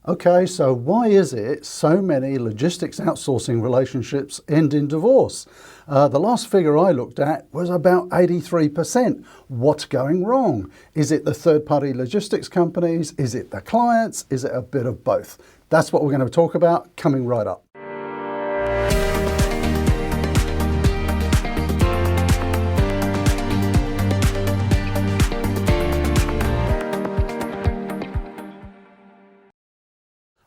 Okay, so why is it so many logistics outsourcing relationships end in divorce? The last figure I looked at was about 83%. What's going wrong? Is it the third-party logistics companies? Is it the clients? Is it a bit of both? That's what we're going to talk about coming right up.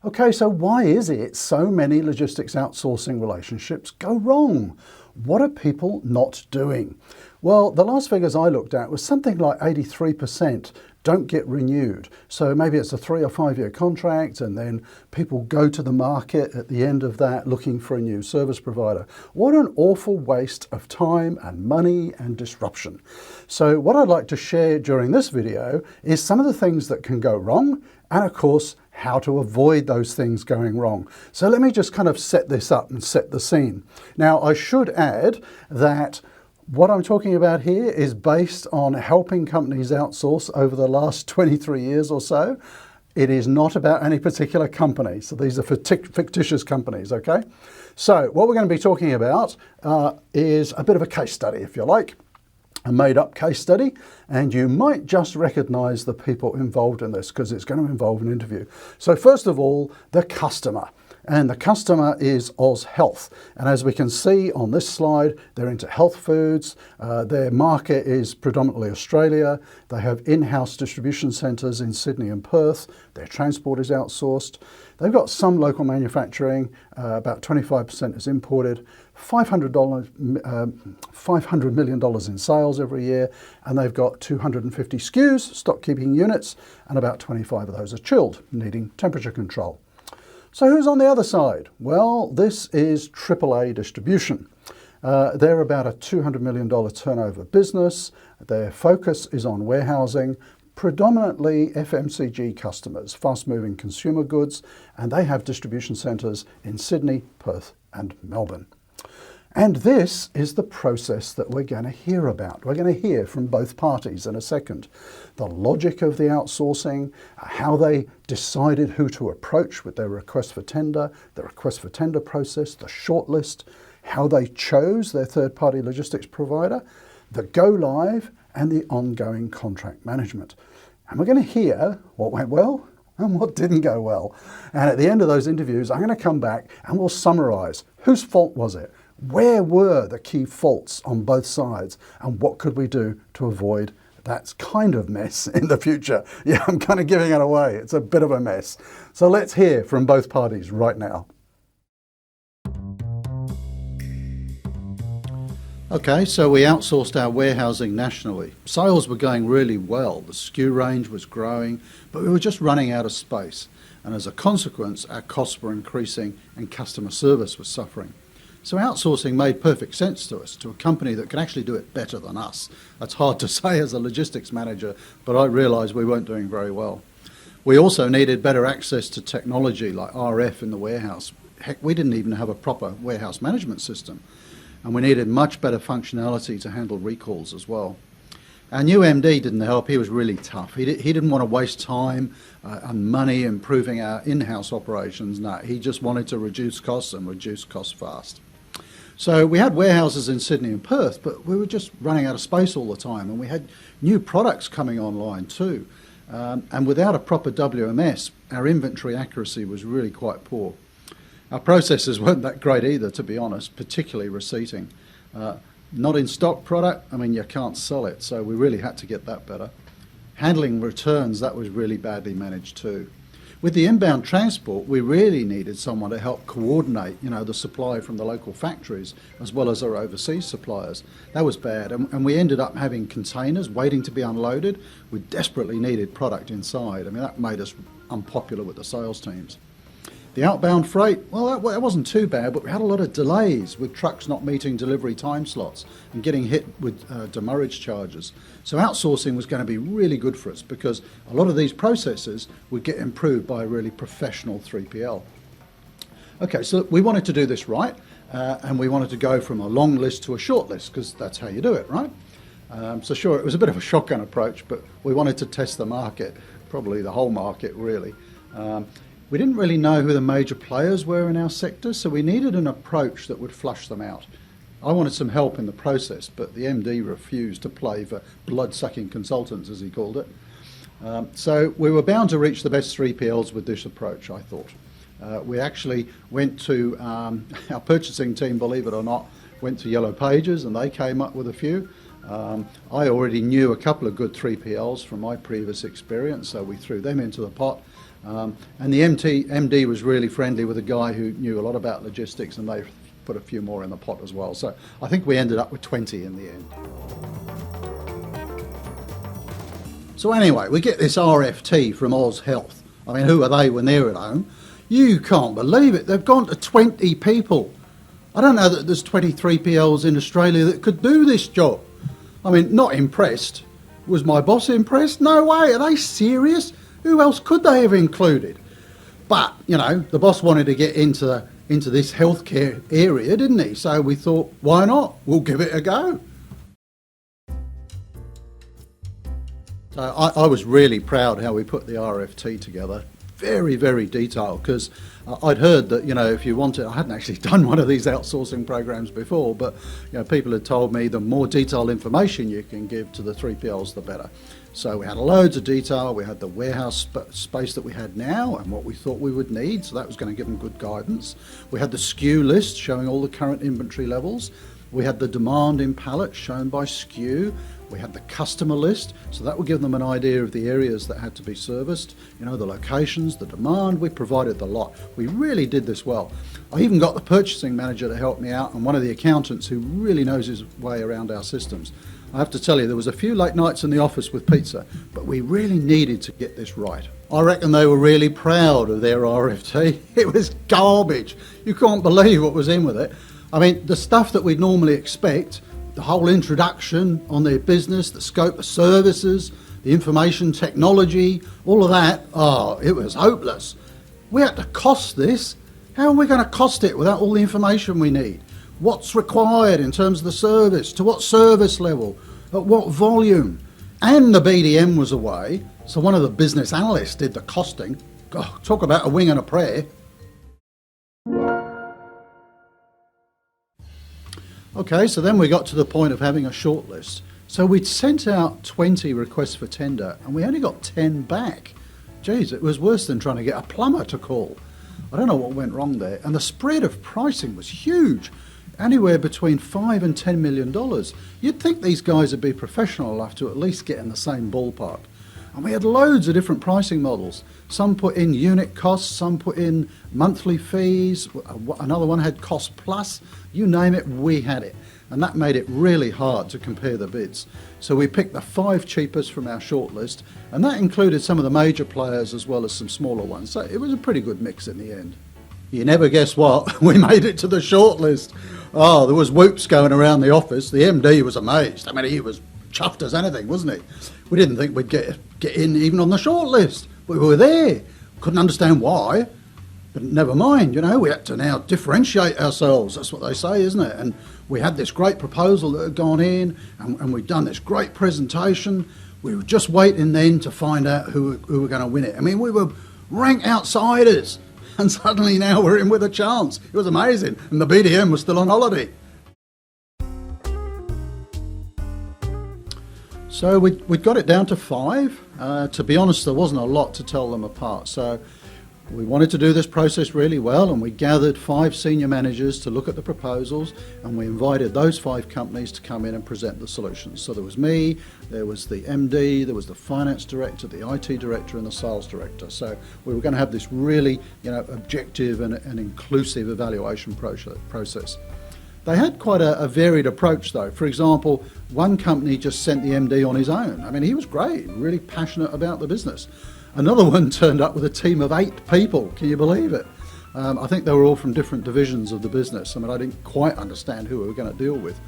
Okay, so why is it so many logistics outsourcing relationships go wrong? What are people not doing? Well, the last figures I looked at was something like 83% don't get renewed. So maybe it's a 3 or 5 year contract and then people go to the market at the end of that looking for a new service provider. What an awful waste of time and money and disruption. So what I'd like to share during this video is some of the things that can go wrong and of course how to avoid those things going wrong. So let me just kind of set this up and set the scene. Now I should add that what I'm talking about here is based on helping companies outsource over the last 23 years or so. It is not about any particular company. So these are fictitious companies, okay? So what we're going to be talking about is a bit of a case study, if you like. A made-up case study, and you might just recognize the people involved in this because it's going to involve an interview. So first of all, the customer. And the customer is Oz Health. And as we can see on this slide, they're into health foods. Their market is predominantly Australia. They have in-house distribution centres in Sydney and Perth. Their transport is outsourced. They've got some local manufacturing, about 25% is imported, $500 million in sales every year, and they've got 250 SKUs, stock keeping units, and about 25 of those are chilled, needing temperature control. So who's on the other side? Well, this is AAA Distribution. They're about a $200 million turnover business. Their focus is on warehousing, predominantly FMCG customers, fast-moving consumer goods, and they have distribution centres in Sydney, Perth, and Melbourne. And this is the process that we're going to hear about. We're going to hear from both parties in a second. The logic of the outsourcing, how they decided who to approach with their request for tender, the request for tender process, the shortlist, how they chose their third-party logistics provider, the go-live, and the ongoing contract management. And we're going to hear what went well and what didn't go well. And at the end of those interviews, I'm going to come back and we'll summarise whose fault was it? Where were the key faults on both sides? And what could we do to avoid that kind of mess in the future? Yeah, I'm kind of giving it away. It's a bit of a mess. So let's hear from both parties right now. Okay, so we outsourced our warehousing nationally. Sales were going really well. The SKU range was growing, but we were just running out of space. And as a consequence, our costs were increasing and customer service was suffering. So outsourcing made perfect sense to us, to a company that can actually do it better than us. That's hard to say as a logistics manager, but I realised we weren't doing very well. We also needed better access to technology like RF in the warehouse. Heck, we didn't even have a proper warehouse management system. And we needed much better functionality to handle recalls as well. Our new MD didn't help. He was really tough. He didn't want to waste time and money improving our in-house operations. No, he just wanted to reduce costs and reduce costs fast. So we had warehouses in Sydney and Perth, but we were just running out of space all the time, and we had new products coming online too. And without a proper WMS, our inventory accuracy was really quite poor. Our processes weren't that great either, to be honest, particularly receipting. Not in stock product, I mean, you can't sell it, so we really had to get that better. Handling returns, that was really badly managed too. With the inbound transport, we really needed someone to help coordinate, the supply from the local factories as well as our overseas suppliers. That was bad, and we ended up having containers waiting to be unloaded. We desperately needed product inside. I mean, that made us unpopular with the sales teams. The outbound freight, well, that wasn't too bad, but we had a lot of delays with trucks not meeting delivery time slots and getting hit with demurrage charges. So outsourcing was going to be really good for us because a lot of these processes would get improved by a really professional 3PL. Okay, so we wanted to do this right, and we wanted to go from a long list to a short list because that's how you do it, right? So sure, it was a bit of a shotgun approach, but we wanted to test the market, probably the whole market really. We didn't really know who the major players were in our sector, so we needed an approach that would flush them out. I wanted some help in the process, but the MD refused to play for blood-sucking consultants, as he called it. So we were bound to reach the best 3PLs with this approach, I thought. We actually went to, our purchasing team, believe it or not, went to Yellow Pages and they came up with a few. I already knew a couple of good 3PLs from my previous experience, so we threw them into the pot. And the MD was really friendly with a guy who knew a lot about logistics, and they put a few more in the pot as well. So I think we ended up with 20 in the end. So anyway, we get this RFT from Oz Health. I mean, who are they when they're at home? You can't believe it. They've gone to 20 people. I don't know that there's 23 PLs in Australia that could do this job. I mean, not impressed. Was my boss impressed? No way. Are they serious? Who else could they have included? But, you know, the boss wanted to get into this healthcare area, didn't he? So we thought, why not? We'll give it a go. So I was really proud how we put the RFT together. Very, very detailed, because I'd heard that, you know, if you wanted, I hadn't actually done one of these outsourcing programs before, but, you know, people had told me the more detailed information you can give to the 3PLs, the better. So we had loads of detail. We had the warehouse space that we had now and what we thought we would need, so that was going to give them good guidance. We had the SKU list showing all the current inventory levels. We had the demand in pallets shown by SKU. We had the customer list, so that would give them an idea of the areas that had to be serviced, you know, the locations, the demand. We provided the lot. We really did this well. I even got the purchasing manager to help me out and one of the accountants who really knows his way around our systems. I have to tell you, there was a few late nights in the office with pizza, but we really needed to get this right. I reckon they were really proud of their RFT. It was garbage. You can't believe what was in with it. I mean, the stuff that we'd normally expect, the whole introduction on their business, the scope of services, the information technology, all of that, oh, it was hopeless. We had to cost this. How are we going to cost it without all the information we need? What's required in terms of the service, to what service level, at what volume? And the BDM was away, so one of the business analysts did the costing. God, talk about a wing and a prayer. Okay, so then we got to the point of having a shortlist. So we'd sent out 20 requests for tender and we only got 10 back. Geez, it was worse than trying to get a plumber to call. I don't know what went wrong there. And the spread of pricing was huge, anywhere between $5 and $10 million. You'd think these guys would be professional enough to at least get in the same ballpark. And we had loads of different pricing models. Some put in unit costs, some put in monthly fees, another one had cost plus, you name it, we had it. And that made it really hard to compare the bids. So we picked the 5 cheapest from our shortlist, and that included some of the major players as well as some smaller ones. So it was a pretty good mix in the end. You never guess what, we made it to the shortlist. Oh, there was whoops going around the office. The MD was amazed. I mean, he was chuffed as anything, wasn't he? We didn't think we'd get in even on the short list. We were there. Couldn't understand why, but never mind, you know, we had to now differentiate ourselves. That's what they say, isn't it? And we had this great proposal that had gone in, and we'd done this great presentation. We were just waiting then to find out who were going to win it. I mean, we were rank outsiders, and suddenly now we're in with a chance. It was amazing, and the BDM was still on holiday. So we'd got it down to 5. To be honest, there wasn't a lot to tell them apart. So we wanted to do this process really well, and we gathered 5 senior managers to look at the proposals, and we invited those 5 companies to come in and present the solutions. So there was me, there was the MD, there was the finance director, the IT director, and the sales director. So we were going to have this really, you know, objective and inclusive evaluation process. They had quite a varied approach though. For example, one company just sent the MD on his own. I mean, he was great, really passionate about the business. Another one turned up with a team of 8 people. Can you believe it? I think they were all from different divisions of the business. I mean, I didn't quite understand who we were going to deal with.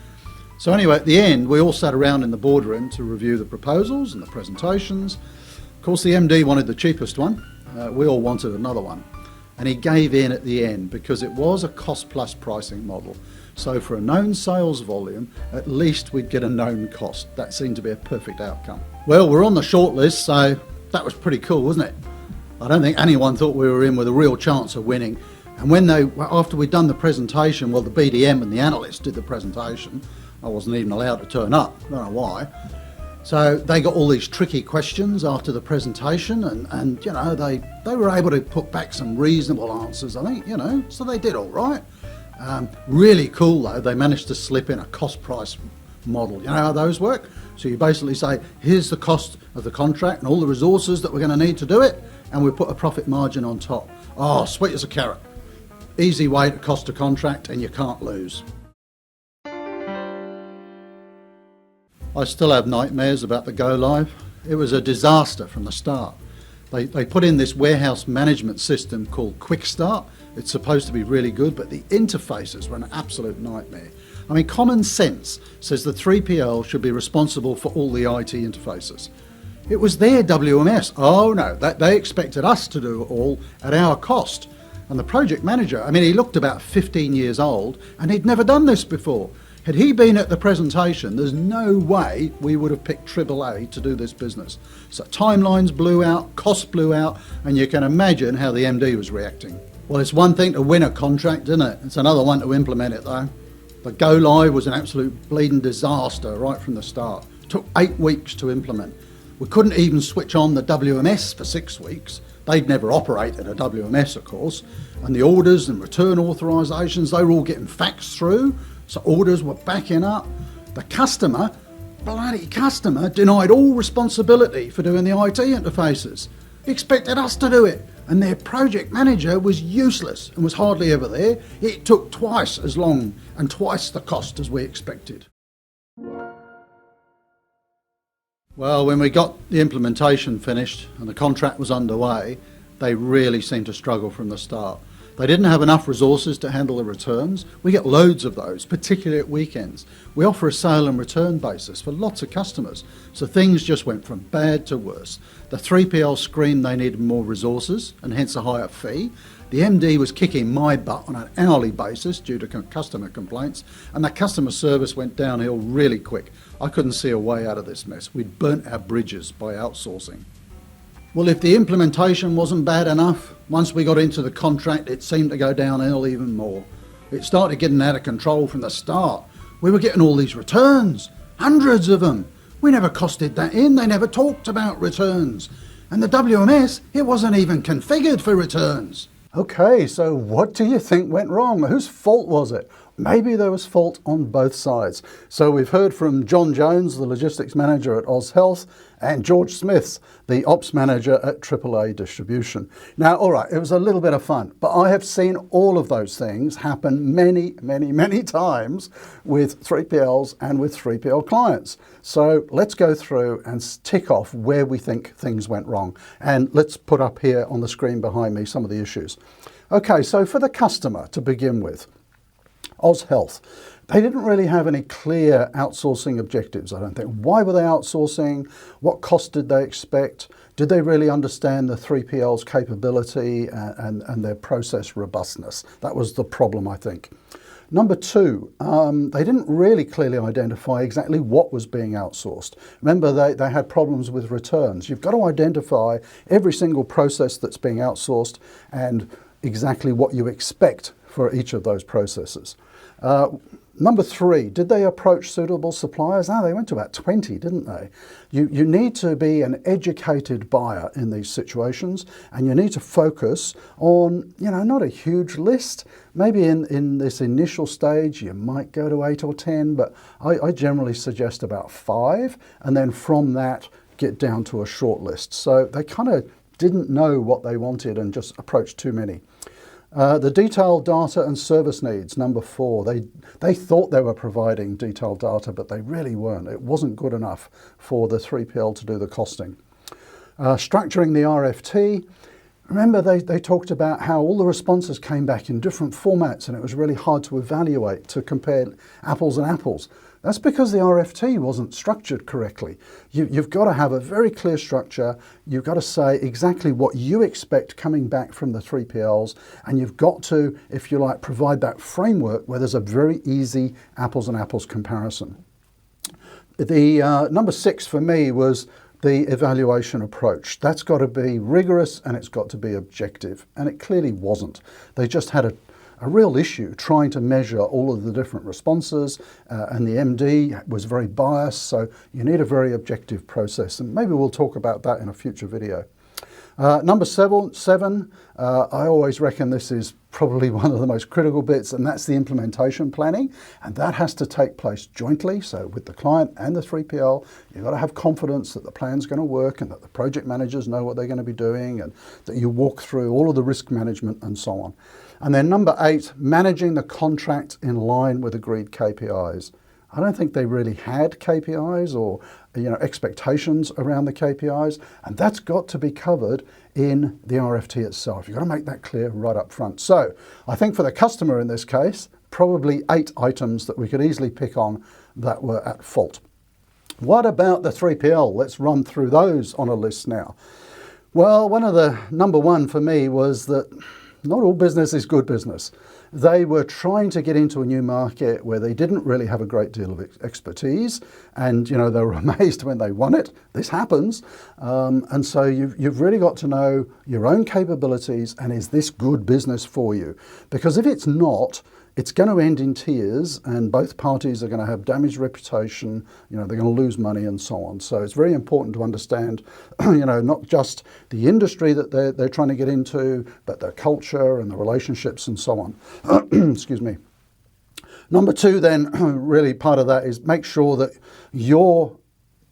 So anyway, at the end, we all sat around in the boardroom to review the proposals and the presentations. Of course, the MD wanted the cheapest one. We all wanted another one. And he gave in at the end because it was a cost-plus pricing model. So for a known sales volume, at least we'd get a known cost. That seemed to be a perfect outcome. Well, we're on the short list, so that was pretty cool, wasn't it? I don't think anyone thought we were in with a real chance of winning. And when after we'd done the presentation, well, the BDM and the analysts did the presentation. I wasn't even allowed to turn up, I don't know why. So they got all these tricky questions after the presentation, and you know, they were able to put back some reasonable answers, I think, you know, so they did all right. Really cool though, they managed to slip in a cost price model. You know how those work? So you basically say, here's the cost of the contract and all the resources that we're going to need to do it, and we put a profit margin on top. Oh, sweet as a carrot. Easy way to cost a contract, and you can't lose. I still have nightmares about the go live. It was a disaster from the start. They put in this warehouse management system called Quick Start. It's supposed to be really good, but the interfaces were an absolute nightmare. I mean, common sense says the 3PL should be responsible for all the IT interfaces. It was their WMS. Oh no, they expected us to do it all at our cost. And the project manager, I mean, he looked about 15 years old and he'd never done this before. Had he been at the presentation, there's no way we would have picked AAA to do this business. So timelines blew out, costs blew out, and you can imagine how the MD was reacting. Well, it's one thing to win a contract, isn't it? It's another one to implement it though. The go live was an absolute bleeding disaster right from the start. It took 8 weeks to implement. We couldn't even switch on the WMS for 6 weeks. They'd never operated a WMS, of course. And the orders and return authorisations, they were all getting faxed through. So orders were backing up. The bloody customer, denied all responsibility for doing the IT interfaces. He expected us to do it. And their project manager was useless and was hardly ever there. It took twice as long and twice the cost as we expected. Well, when we got the implementation finished and the contract was underway, they really seemed to struggle from the start. They didn't have enough resources to handle the returns. We get loads of those, particularly at weekends. We offer a sale and return basis for lots of customers, so things just went from bad to worse. The 3PL screamed they needed more resources and hence a higher fee. The MD was kicking my butt on an hourly basis due to customer complaints, and the customer service went downhill really quick. I couldn't see a way out of this mess. We'd burnt our bridges by outsourcing. Well, if the implementation wasn't bad enough, once we got into the contract, it seemed to go downhill even more. It started getting out of control from the start. We were getting all these returns, hundreds of them. We never costed that in. They never talked about returns. And the WMS, it wasn't even configured for returns. Okay, so what do you think went wrong? Whose fault was it? Maybe there was fault on both sides. So we've heard from John Jones, the logistics manager at Oz Health, and George Smiths, the ops manager at AAA Distribution. Now, all right, it was a little bit of fun, but I have seen all of those things happen many, many, many times with 3PLs and with 3PL clients. So let's go through and tick off where we think things went wrong. And let's put up here on the screen behind me some of the issues. Okay, so for the customer to begin with, Oz Health, they didn't really have any clear outsourcing objectives, I don't think. Why were they outsourcing? What cost did they expect? Did they really understand the 3PL's capability and their process robustness? That was the problem, I think. Number two, they didn't really clearly identify exactly what was being outsourced. Remember, they had problems with returns. You've got to identify every single process that's being outsourced and exactly what you expect for each of those processes. Number three, did they approach suitable suppliers? They went to about 20, didn't they? You need to be an educated buyer in these situations, and you need to focus on, not a huge list. Maybe in this initial stage, you might go to 8 or 10, but I generally suggest about 5, and then from that, get down to a short list. So they kind of didn't know what they wanted and just approached too many. The detailed data and service needs, number 4. They thought they were providing detailed data, but they really weren't. It wasn't good enough for the 3PL to do the costing. Structuring the RFT. Remember, they talked about how all the responses came back in different formats and it was really hard to evaluate, to compare apples and apples. That's because the RFT wasn't structured correctly. You've got to have a very clear structure. You've got to say exactly what you expect coming back from the 3PLs, and you've got to, if you like, provide that framework where there's a very easy apples and apples comparison. The number 6 for me was the evaluation approach. That's got to be rigorous and it's got to be objective. And it clearly wasn't. They just had a real issue trying to measure all of the different responses, and the MD was very biased, so you need a very objective process, and maybe we'll talk about that in a future video. Number seven, I always reckon this is probably one of the most critical bits, and that's the implementation planning, and that has to take place jointly, so with the client and the 3PL. You've got to have confidence that the plan's going to work and that the project managers know what they're going to be doing, and that you walk through all of the risk management and so on. And then number 8, managing the contract in line with agreed KPIs. I don't think they really had KPIs or expectations around the KPIs, and that's got to be covered in the RFT itself. You've got to make that clear right up front. So I think for the customer in this case, probably 8 items that we could easily pick on that were at fault. What about the 3PL? Let's run through those on a list now. Well, one of the number one for me was that not all business is good business. They were trying to get into a new market where they didn't really have a great deal of expertise, and they were amazed when they won it. This happens, and so you've really got to know your own capabilities, and is this good business for you? Because if it's not, it's going to end in tears, and both parties are going to have damaged reputation. They're going to lose money and so on. So it's very important to understand, not just the industry that they're trying to get into, but their culture and the relationships and so on. Excuse me. Number 2, then, really part of that is make sure that your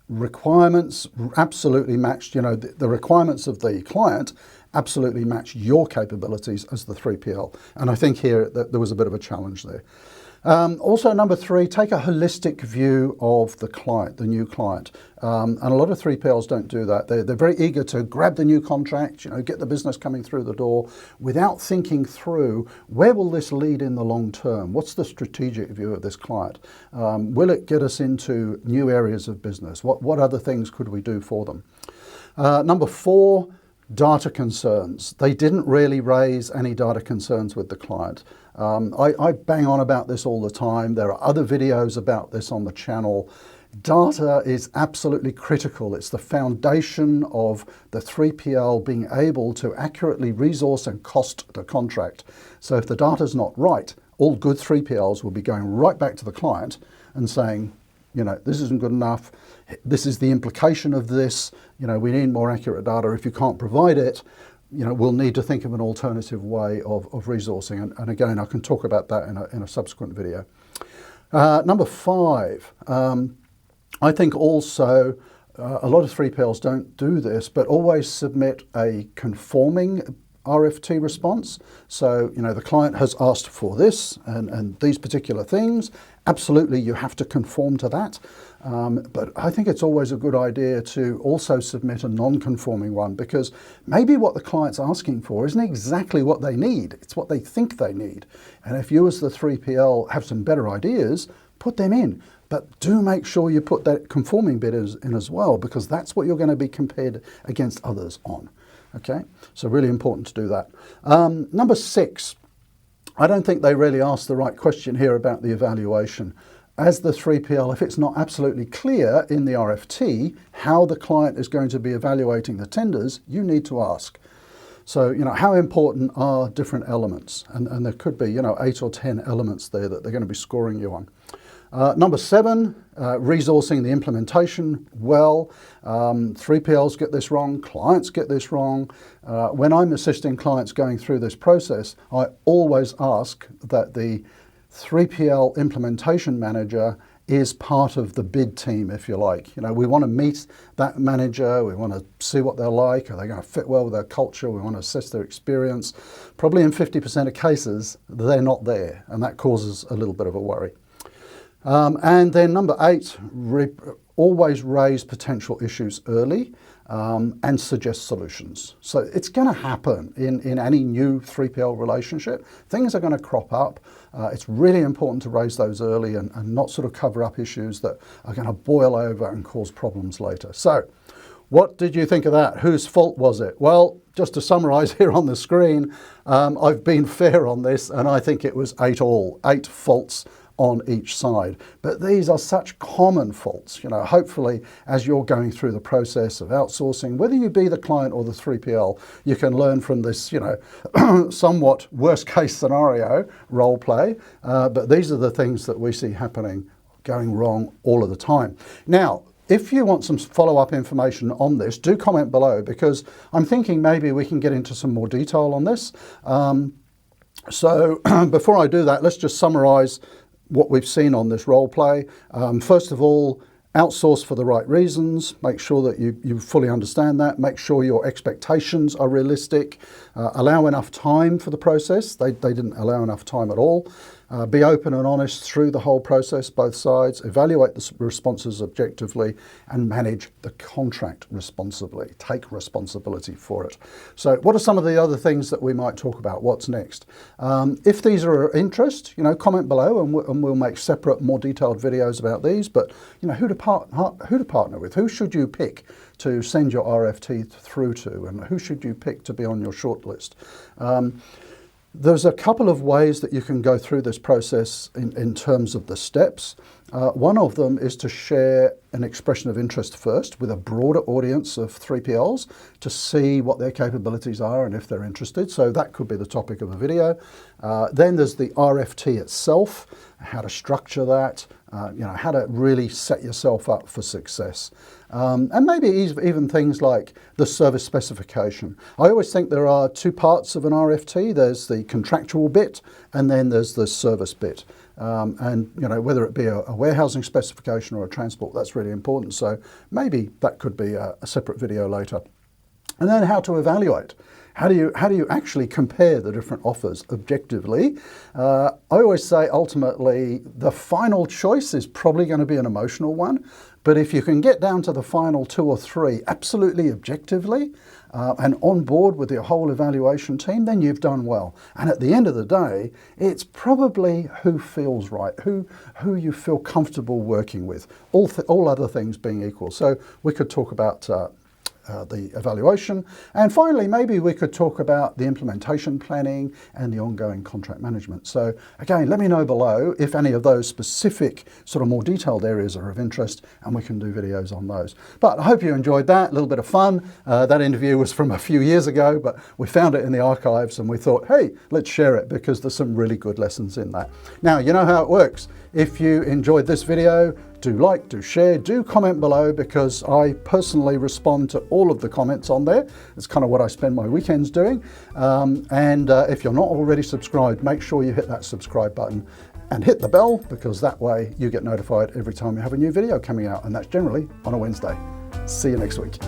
requirements absolutely matched, the requirements of the client absolutely match your capabilities as the 3PL. And I think here that there was a bit of a challenge there. Also, number 3, take a holistic view of the client, the new client. And a lot of 3PLs don't do that. They're very eager to grab the new contract, get the business coming through the door without thinking through, where will this lead in the long term? What's the strategic view of this client? Will it get us into new areas of business? What other things could we do for them? Number 4, data concerns. They didn't really raise any data concerns with the client. I bang on about this all the time. There are other videos about this on the channel. Data is absolutely critical. It's the foundation of the 3PL being able to accurately resource and cost the contract. So if the data's not right, all good 3PLs will be going right back to the client and saying, this isn't good enough. This is the implication of this. We need more accurate data. If you can't provide it, we'll need to think of an alternative way of resourcing. And again, I can talk about that in a subsequent video. Number 5, I think also a lot of 3PLs don't do this, but always submit a conforming RFT response. So, the client has asked for this and these particular things. Absolutely, you have to conform to that. But I think it's always a good idea to also submit a non-conforming one, because maybe what the client's asking for isn't exactly what they need. It's what they think they need. And if you as the 3PL have some better ideas, put them in. But do make sure you put that conforming bit in as well, because that's what you're going to be compared against others on. Okay, so really important to do that. Number 6, I don't think they really asked the right question here about the evaluation. As the 3PL, if it's not absolutely clear in the RFT how the client is going to be evaluating the tenders, you need to ask. So, how important are different elements? And there could be, 8 or 10 elements there that they're going to be scoring you on. Number 7, resourcing the implementation well. 3PLs get this wrong, clients get this wrong. When I'm assisting clients going through this process, I always ask that the 3PL implementation manager is part of the bid team, if you like. We want to meet that manager, we want to see what they're like, are they going to fit well with our culture, we want to assess their experience. Probably in 50% of cases, they're not there, and that causes a little bit of a worry. And then number 8, always raise potential issues early and suggest solutions. So it's going to happen in any new 3PL relationship. Things are going to crop up. It's really important to raise those early and not sort of cover up issues that are going to boil over and cause problems later. So what did you think of that? Whose fault was it? Well, just to summarize here on the screen, I've been fair on this, and I think it was 8 faults on each side. But these are such common faults. Hopefully as you're going through the process of outsourcing, whether you be the client or the 3PL, you can learn from this, somewhat worst case scenario role play. But these are the things that we see happening, going wrong all of the time. Now, if you want some follow-up information on this, do comment below, because I'm thinking maybe we can get into some more detail on this. So before I do that, let's just summarize what we've seen on this role play. First of all, outsource for the right reasons. Make sure that you fully understand that. Make sure your expectations are realistic. Allow enough time for the process. They didn't allow enough time at all. Be open and honest through the whole process, both sides. Evaluate the responses objectively and manage the contract responsibly. Take responsibility for it. So what are some of the other things that we might talk about? What's next? If these are of interest, comment below and we'll make separate, more detailed videos about these. But who to partner with? Who should you pick to send your RFT through to, and who should you pick to be on your shortlist? There's a couple of ways that you can go through this process in terms of the steps. One of them is to share an expression of interest first with a broader audience of 3PLs to see what their capabilities are and if they're interested. So that could be the topic of a video. Then there's the RFT itself, how to structure that, how to really set yourself up for success. And maybe even things like the service specification. I always think there are two parts of an RFT. There's the contractual bit and then there's the service bit. And whether it be a warehousing specification or a transport, that's really important. So maybe that could be a separate video later. And then how to evaluate. How do you actually compare the different offers objectively? I always say ultimately the final choice is probably going to be an emotional one. But if you can get down to the final 2 or 3 absolutely objectively and on board with your whole evaluation team, then you've done well. And at the end of the day, it's probably who feels right, who you feel comfortable working with, all other things being equal. So we could talk about the evaluation. And finally, maybe we could talk about the implementation planning and the ongoing contract management. So again, let me know below if any of those specific sort of more detailed areas are of interest, and we can do videos on those. But I hope you enjoyed that, a little bit of fun. That interview was from a few years ago, but we found it in the archives and we thought, hey, let's share it because there's some really good lessons in that. Now, you know how it works. If you enjoyed this video, do like, do share, do comment below, because I personally respond to all of the comments on there. It's kind of what I spend my weekends doing. If you're not already subscribed, make sure you hit that subscribe button and hit the bell, because that way you get notified every time you have a new video coming out, and that's generally on a Wednesday. See you next week.